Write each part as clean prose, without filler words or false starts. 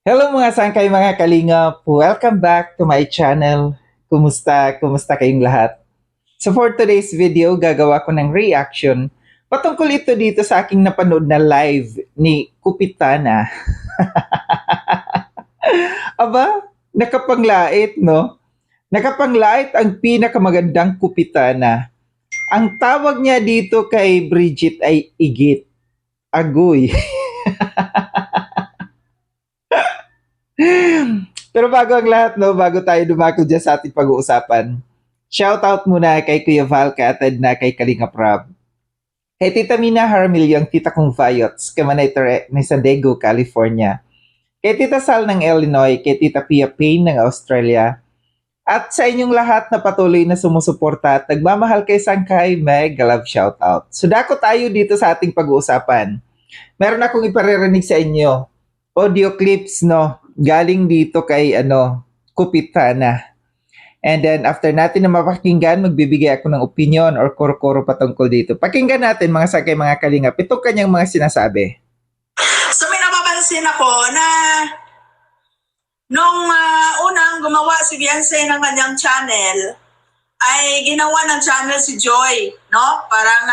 Hello mga sangkay mga kalingap! Welcome back to my channel. Kumusta? Kumusta kayong lahat? So for today's video, gagawa ko ng reaction patungkol ito dito sa aking napanood na live ni Kupitana. Aba, nakapanglait no? Nakapanglait ang pinakamagandang Kupitana. Ang tawag niya dito kay Bridget ay Igit. Agoy. Pero bago ang lahat, no, bago tayo dumako dyan sa ating pag-uusapan, shoutout muna kay Kuya Val Katad na kay Kalinga Prab. Kay Tita Mina Harmil, yung tita kong Vayots, Kamanator ni San Diego, California. Kay Tita Sal ng Illinois, kay Tita Pia Payne ng Australia. At sa inyong lahat na patuloy na sumusuporta at nagmamahal kay Sangkay, mega love shoutout. So dako tayo dito sa ating pag-uusapan. Meron akong iparirinig sa inyo. Audio clips, no? Galing dito kay Kupitana. And then after natin na mapakinggan, magbibigay ako ng opinion or koro-koro patungkol dito. Pakinggan natin mga sakay mga kalingap. Ito kanyang mga sinasabi. So may napapansin ako na nung unang gumawa si Beyonce ng kanyang channel, ay ginawa ng channel si Joy, no? Parang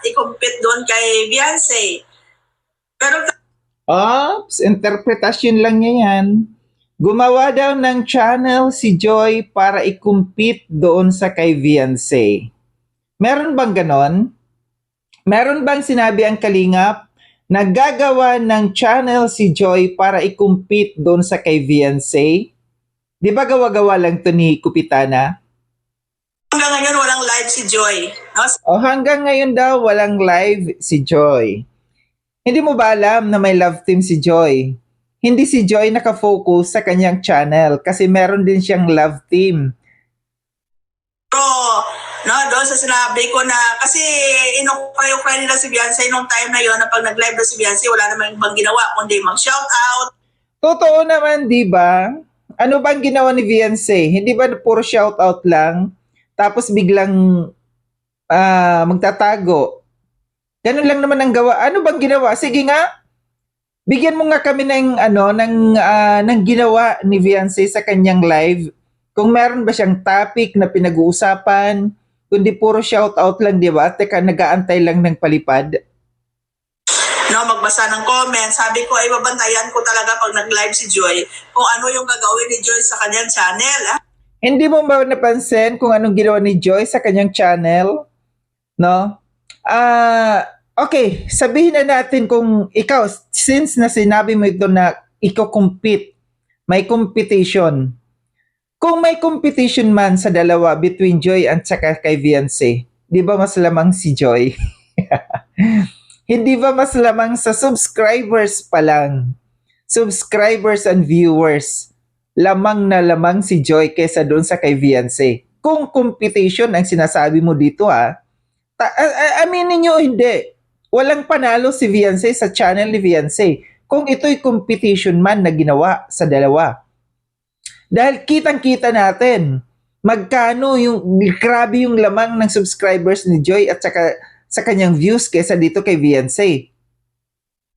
i-compete doon kay Beyonce. Pero Oops, interpretasyon lang niya yan. Gumawa daw ng channel si Joy para i-compete doon sa kay Beyonce. Meron bang ganon? Meron bang sinabi ang kalingap na gagawa ng channel si Joy para i-compete doon sa kay Beyonce? Di ba gawa-gawa lang to ni Kupitana? hanggang ngayon walang live si Joy. No? O hanggang ngayon daw walang live si Joy. Hindi mo ba alam na may love team si Joy? Hindi si Joy nakafocus sa kanyang channel kasi meron din siyang love team. Pero, no, doon sa sinabi ko na, kasi inukray-ukray nila si Beyonce nung time na yon na pag nag-live na si Beyonce, wala namang ibang ginawa kundi mag-shoutout. Totoo naman, di ba? Ano bang ginawa ni Beyonce? Hindi ba puro shoutout lang? Tapos biglang magtatago. Ganun lang naman ang gawa. Ano bang ginawa? Sige nga. Bigyan mo nga kami ng ginawa ni Beyonce sa kanyang live. Kung meron ba siyang topic na pinag-uusapan, kundi puro shoutout lang, di ba? Teka, nag-aantay lang ng palipad. No, magbasa ng comments. Sabi ko, ay babantayan ko talaga pag nag-live si Joy kung ano yung gagawin ni Joy sa kanyang channel. Hindi mo ba napansin kung anong ginawa ni Joy sa kanyang channel? No? Okay, sabihin na natin kung ikaw, since na sinabi mo ito na iko-compete, may competition. Kung may competition man sa dalawa between Joy at saka kay Beyonce, di ba mas lamang si Joy? Hindi ba mas lamang sa subscribers pa lang? Subscribers and viewers, lamang na lamang si Joy kesa doon sa kay Beyonce. Kung competition ang sinasabi mo dito aminin nyo hindi. Walang panalo si Beyonce sa channel ni Beyonce kung ito'y competition man na ginawa sa dalawa. Dahil kitang-kita natin magkano yung grabe yung lamang ng subscribers ni Joy at saka sa kanyang views kesa dito kay Beyonce.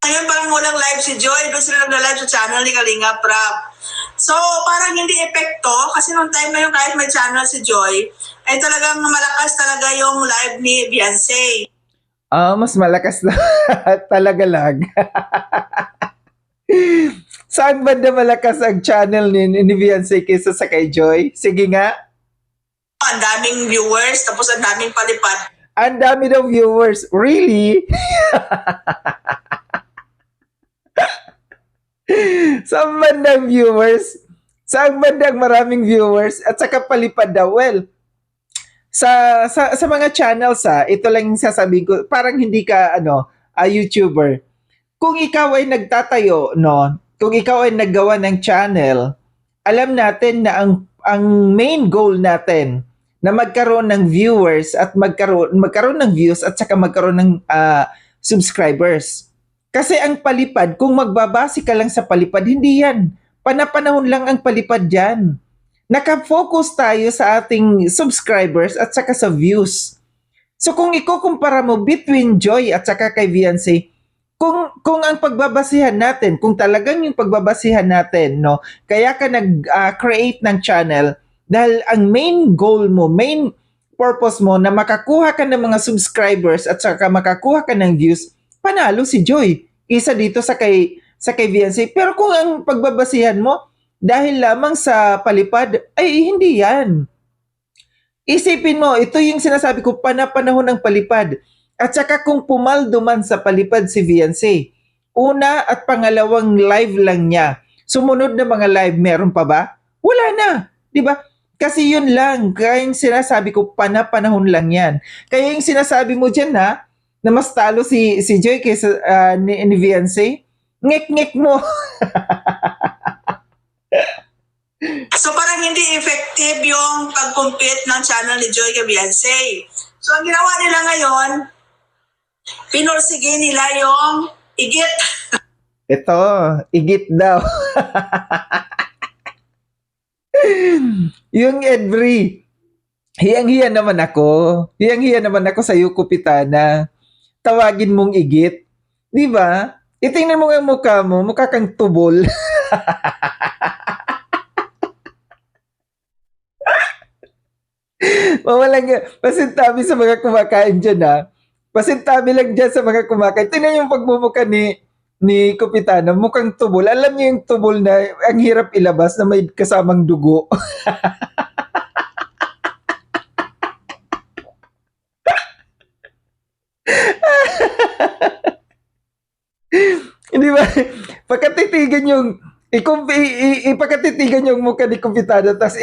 Ngayon parang walang live si Joy, doon sila nag-live sa channel ni Kalinga Prab. So parang hindi epekto kasi nung time na yun kahit may channel si Joy, ay talagang malakas talaga yung live ni Beyonce. Mas malakas na talaga lang. Saan banda malakas ang channel ni Beyonce kaysa sa kay Joy? Sige nga. Ang daming viewers, tapos ang daming palipad. Ang dami daw viewers. Really? Saan bandang viewers? Saan bandang maraming viewers? At saka palipad daw. Well, sa mga channels ito lang yung sasabihin ko, parang hindi ka YouTuber. Kung ikaw ay nagtatayo, no, kung ikaw ay naggawa ng channel, alam natin na ang main goal natin na magkaroon ng viewers at magkaroon ng views at saka magkaroon ng subscribers. Kasi ang palipad, kung magbabase ka lang sa palipad, hindi yan. Panapanahon lang ang palipad dyan. Naka-focus tayo sa ating subscribers at saka sa views. So kung ikukumpara mo between Joy at saka kay Beyonce, kung ang pagbabasihan natin, kung talagang yung pagbabasihan natin, no, kaya ka nag-create ng channel dahil ang main goal mo, main purpose mo na makakuha ka ng mga subscribers at saka makakuha ka ng views, panalo si Joy. Isa dito sa kay VNC. Pero kung ang pagbabasihan mo dahil lamang sa palipad, ay hindi yan. Isipin mo, ito yung sinasabi ko, panahon ng palipad. At saka kung pumaldo man sa palipad si VNC, una at pangalawang live lang niya. Sumunod na mga live, meron pa ba? Wala na. Di ba? Kasi yun lang. Kaya yung sinasabi ko, panahon lang yan. Kaya yung sinasabi mo dyan na mas talo si Joy kaysa ni VNC, ngek-ngek mo. So parang hindi effective yung pag-compete ng channel ni Joy kay Beyonce. So ang ginawa nila ngayon, pinursige nila yung igit. Ito, igit daw. Yung Edbri, hiyang-hiya naman ako. Hiyang-hiya naman ako sa iyo, Kupitana. Tawagin mong igit. Di ba? Itingnan mo ang mukha mo, mukha kang tubol. Mawalang pasintabi sa mga kumakain dyan Pasintabi lang dyan sa mga kumakain. Tingnan yung pagmumukha ni Kupitana, mukhang tubol. Alam niyo yung tubol na ang hirap ilabas na may kasamang dugo. Hindi ba? Pagkatitigan yung ipakatitigan yung mukha ni Kupitana tapos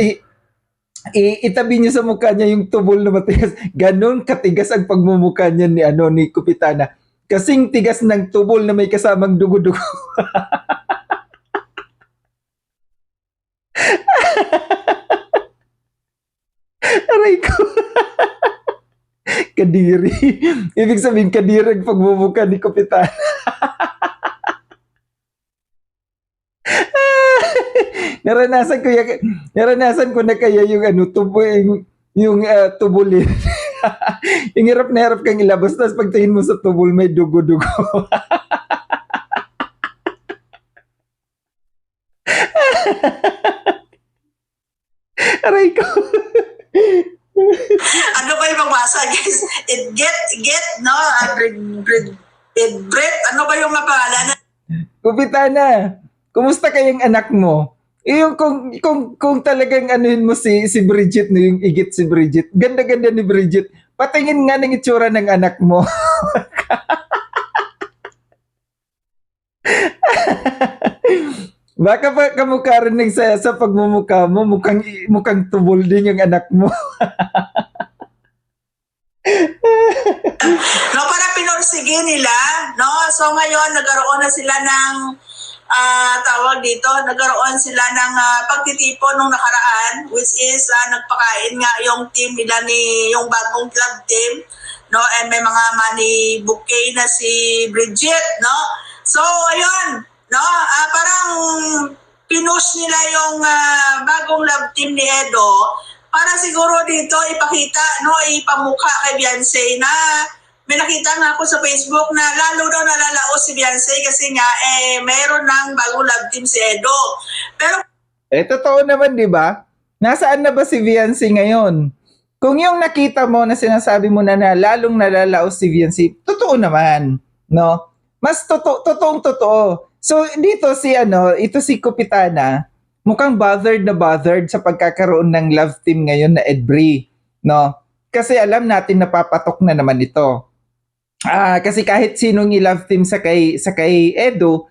itabi niyo sa mukha niya yung tubol na matigas. Ganon katigas ang pagmumukha niya ni Kupitana. Kasing tigas ng tubol na may kasamang dugo-dugo. Aray ko. Kadiri. Ibig sabihin, kadiri ang pagmumukha ni Kupitana. naranasan ko na kaya yung tubulin. Yung hirap na hirap kang ilabas, tapos pagtingin mo sa tubol, may dugo-dugo. Aray ko. Ano ba yung magbasa, guys? Get, no? Breath. Ano ba yung mapangalan? Kupitana, kumusta kayang anak mo? Yung kung talagang anuhin mo si Bridget, no, yung igit si Bridget. Ganda-ganda ni Bridget. Patingin nga ng itsura ng anak mo. Baka pa kamukha rin ng sa pagmumukha mo, mukhang tubol din yung anak mo. No, para pinursige nila, no? So ngayon nagkaroon na sila ng tawag dito, nagkaroon sila ng pagtitipon nung nakaraan, which is nagpakain nga yung team nila yung bagong club team, no? And may mga money bouquet na si Bridget, no? So ayun, no? Parang pinush nila yung bagong love team ni Edo para siguro dito ipakita, no, ipamukha kay Beyonce na may nakita nga ako sa Facebook na lalo daw nalalaos si Beyonce kasi nga mayroon ng bagong love team si Edo. Pero totoo naman, di ba? Nasaan na ba si Beyonce ngayon? Kung yung nakita mo na sinasabi mo na lalong nalalaos si Beyonce, totoo naman, no? Mas totoong totoo. So dito ito si Kupitana, mukhang bothered sa pagkakaroon ng love team ngayon na Edbri, no? Kasi alam natin napapatok na naman ito. Kasi kahit sinong i-love team sa kay Edo,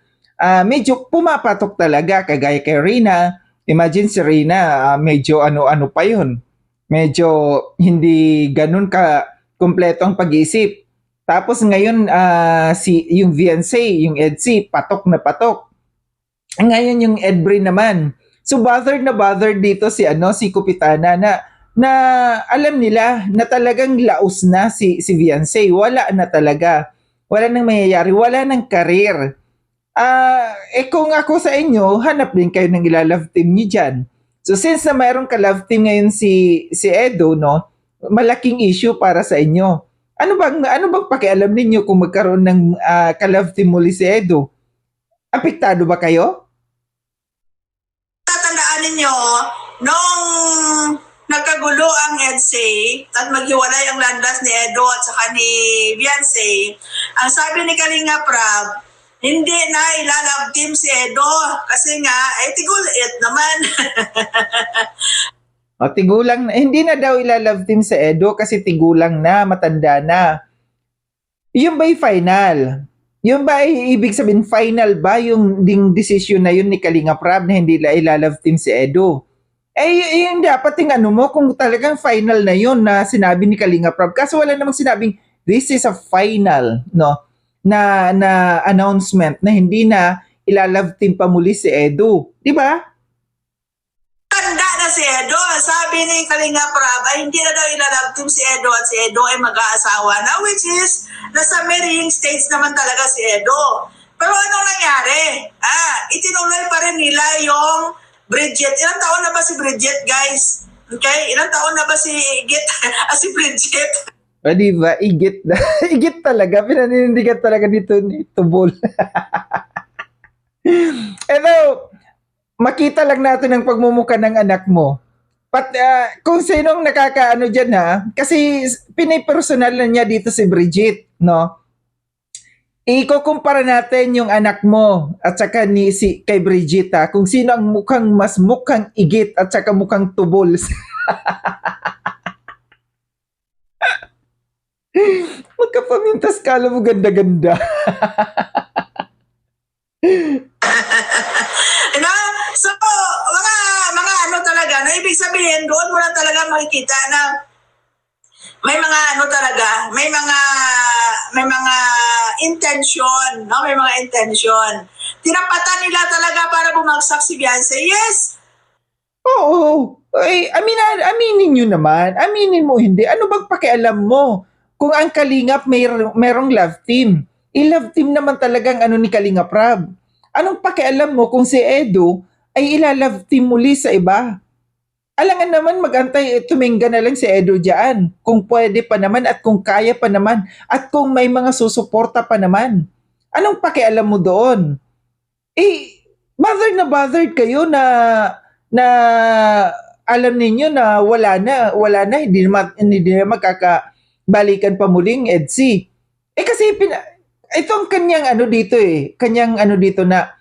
medyo pumapatok talaga, kagaya kay Rina. Imagine si Rina, medyo ano pa yun. Medyo hindi ganun ka kumpleto ang pag-iisip. Tapos ngayon yung VNC, yung EDC, patok na patok. Ngayon yung Edbri naman. So bothered dito si Kupitana na alam nila na talagang laos na si Beyonce. Wala na talaga. Wala nang mangyayari. Wala nang karir. Kung ako sa inyo, hanap din kayo ng ila-love team niyo dyan. So since na mayroon ka love team ngayon si Edo, no, malaking issue para sa inyo. Ano bang pakialam ninyo kung magkaroon ng ka-love team muli si Edo? Apektado ba kayo? Tatandaan ninyo, nung nagkagulo ang EDSA at maghiwalay ang landas ni Edo at saka ni Beyonce, ang sabi ni Kalinga Prab, hindi na ilalove team si Edo kasi nga, tigol it naman. O, tigulang na. Hindi na daw ilalove team sa Edo kasi tigulang na, matanda na. Yung ba'y final? Yung ba ay ibig sabihin final ba yung ding decision na yun ni Kalinga Prab na hindi na ilalove team si Edo? Yung dapat yung ano mo kung talagang final na yun na sinabi ni Kalinga Prab. Kaso wala namang sinabing this is a final, no? Na announcement na hindi na ilalove team pa muli si Edo. Di ba? Tanda na si Edo. Sabi ni Kalinga Prab ay hindi na daw ilalove team si Edo at si Edo ay mag-aasawa na, which is nasa marrying stage naman talaga si Edo. Pero anong nangyari? Itinuloy pa rin nila yung Bridget. Ilang taon na ba si Bridget, guys? Okay? Ilang taon na ba si si Bridget? O di ba? Igit na. Igit talaga. Pinaninindigan talaga dito ni Tubol. Pero, makita lang natin ang pagmumuka ng anak mo. Kung sinong nakakaano dyan ha, kasi pinipersonal na niya dito si Bridget, no? Ikukumpara natin yung anak mo at saka kay Bridget ha, kung sino ang mas mukhang igit at saka mukhang tubol. Magkapamintas ka, alam mo, ganda-ganda. So, mga ano talaga, na ibig sabihin, doon mo lang talaga makikita na may mga ano talaga, may mga intention, no? May mga intention. Tinapatan nila talaga para bumagsak si Beyonce. Yes! Oo. Ay, aminin nyo naman. Aminin mo hindi. Ano bang pakialam mo? Kung ang Kalingap merong love team. I-love team naman talagang ano ni Kalinga Prab. Anong pakialam mo kung si Edo ay ilalove team muli sa iba? Alangan naman magantay, tumingga na lang si Edo dyan. Kung pwede pa naman at kung kaya pa naman at kung may mga susuporta pa naman. Anong pakialam mo doon? Bothered kayo na alam ninyo na wala na, hindi na magkakabalikan pa muling EDSI. Kasi itong kanyang ano dito na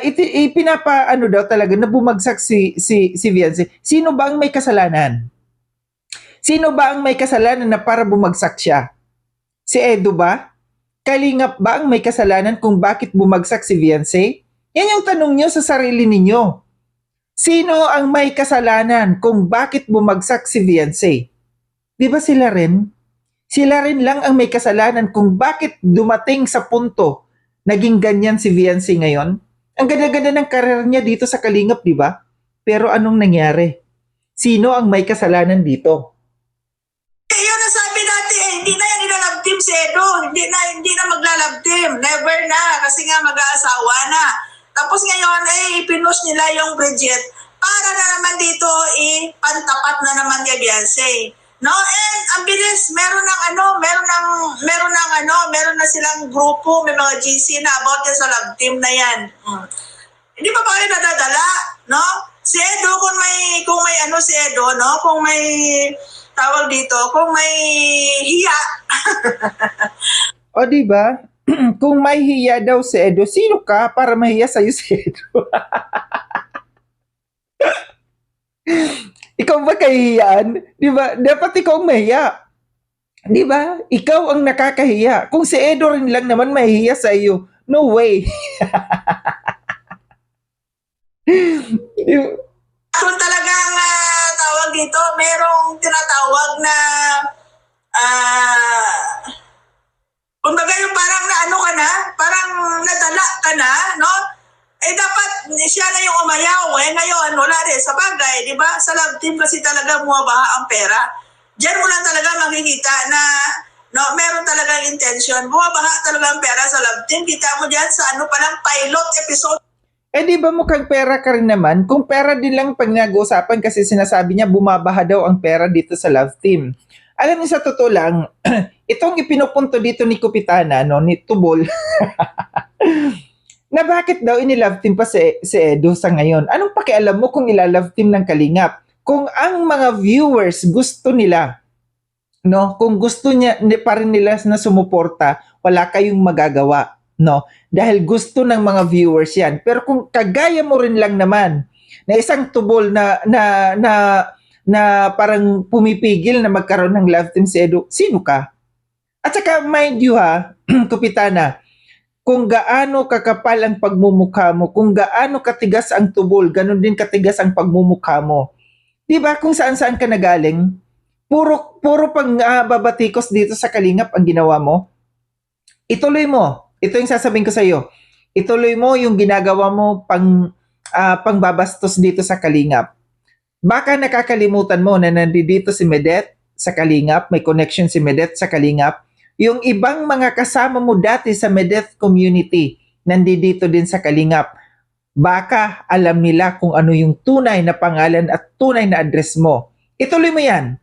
ipinapaano daw talaga na bumagsak si Beyonce. Sino ba ang may kasalanan? Sino ba ang may kasalanan na para bumagsak siya? Si Edo ba? Kalingap ba ang may kasalanan kung bakit bumagsak si Beyonce? Yan yung tanong nyo sa sarili ninyo. Sino ang may kasalanan kung bakit bumagsak si Beyonce? Di ba sila rin? Sila rin lang ang may kasalanan kung bakit dumating sa punto naging ganyan si Beyonce ngayon. Ang ganda-ganda ng karir niya dito sa Kalingap, di ba? Pero anong nangyari? Sino ang may kasalanan dito? Yun ang sabi natin, hindi na yan ilalove team si Edo. Hindi na magla-love team. Never na. Kasi nga mag-aasawa na. Tapos ngayon, pinush nila yung Bridget para na naman dito, pantapat na naman kay Beyonce. No, and ang bilis, meron na silang grupo, may mga GC na about yan sa love team na yan. Hindi pa ba kayo nadadala, no? Si Edo, kung may ano si Edo, no? Kung may tawag dito, kung may hiya. O di ba? Kung may hiya daw si Edo, sino ka para mahiya sa'yo si Edo? Ikaw ba kahihiyaan? Di ba? Dapat ikaw ang mahiya. Di ba? Ikaw ang nakakahiya. Kung si Edo rin lang naman mahihiya sa iyo, no way. Kung talagang tawag dito, merong tinatawag na kumbaga yung parang naano ka na, parang nadala ka na, no? Dapat siya na yung umayaw. Ngayon, wala rin. Sa bagay, di ba? Sa love team kasi talaga bumabaha ang pera. Diyan mo lang talaga makikita na meron talagang intention. Bumabaha talaga ang pera sa love team. Kita mo diyan sa palang pilot episode. Di ba mukhang pera ka rin naman? Kung pera din lang pag nag-uusapan kasi sinasabi niya bumabaha daw ang pera dito sa love team. Alam niyo sa totoo lang, itong ipinupunto dito ni Kupitana, no, ni Tubol, na bakit daw inilove team pa si Edo sa ngayon. Anong pakialam mo kung ilalove team ng Kalingap? Kung ang mga viewers gusto nila, no, kung gusto niya pa rin nila na sumuporta, wala kayong magagawa, no? Dahil gusto ng mga viewers 'yan. Pero kung kagaya mo rin lang naman na isang Tubol na parang pumipigil na magkaroon ng love team si Edo, sino ka? At saka mind you ha, Kupitana, kung gaano kakapal ang pagmumukha mo, kung gaano katigas ang Tubol, ganun din katigas ang pagmumukha mo. 'Di ba kung saan-saan ka nagaling? Puro pang babatikos dito sa Kalingap ang ginawa mo. Ituloy mo. Ito yung sasabihin ko sa iyo. Ituloy mo yung ginagawa mo pangbabastos dito sa Kalingap. Baka nakakalimutan mo na nandito si Medet sa Kalingap, may connection si Medet sa Kalingap. Yung ibang mga kasama mo dati sa Medet community, nandito din sa Kalingap. Baka alam nila kung ano yung tunay na pangalan at tunay na address mo. Ituloy mo yan.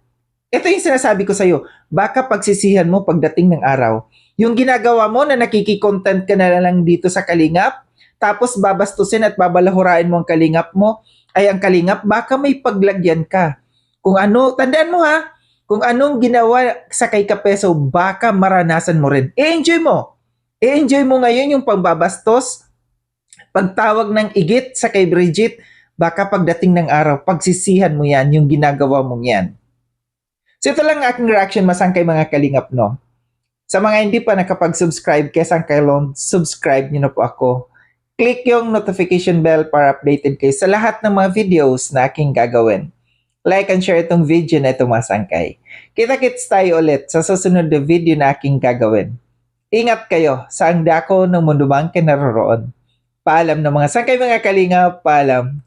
Ito yung sinasabi ko sa iyo. Baka pagsisihan mo pagdating ng araw. Yung ginagawa mo na nakiki-content ka na lang dito sa Kalingap, tapos babastusin at babalahurain mo ang Kalingap mo, ay ang Kalingap, baka may paglagyan ka. Kung ano, tandaan mo ha, kung anong ginawa sa kay Kapeso, baka maranasan mo rin. I-enjoy mo. I-enjoy mo ngayon yung pagbabastos, pagtawag ng igit sa kay Bridget, baka pagdating ng araw, pagsisihan mo yan, yung ginagawa mong yan. So ito lang aking reaction masangkay mga Kalingap, no? Sa mga hindi pa nakapag-subscribe kay Sangkaylon, subscribe niyo na po ako. Click yung notification bell para updated kayo sa lahat ng mga videos na aking gagawin. Like and share itong video na ito mga sangkay. Kita-kits tayo ulit sa susunod na video na aking gagawin. Ingat kayo sa ang dako ng mundo mang kinaroroon. Paalam na mga sangkay mga Kalingap, paalam.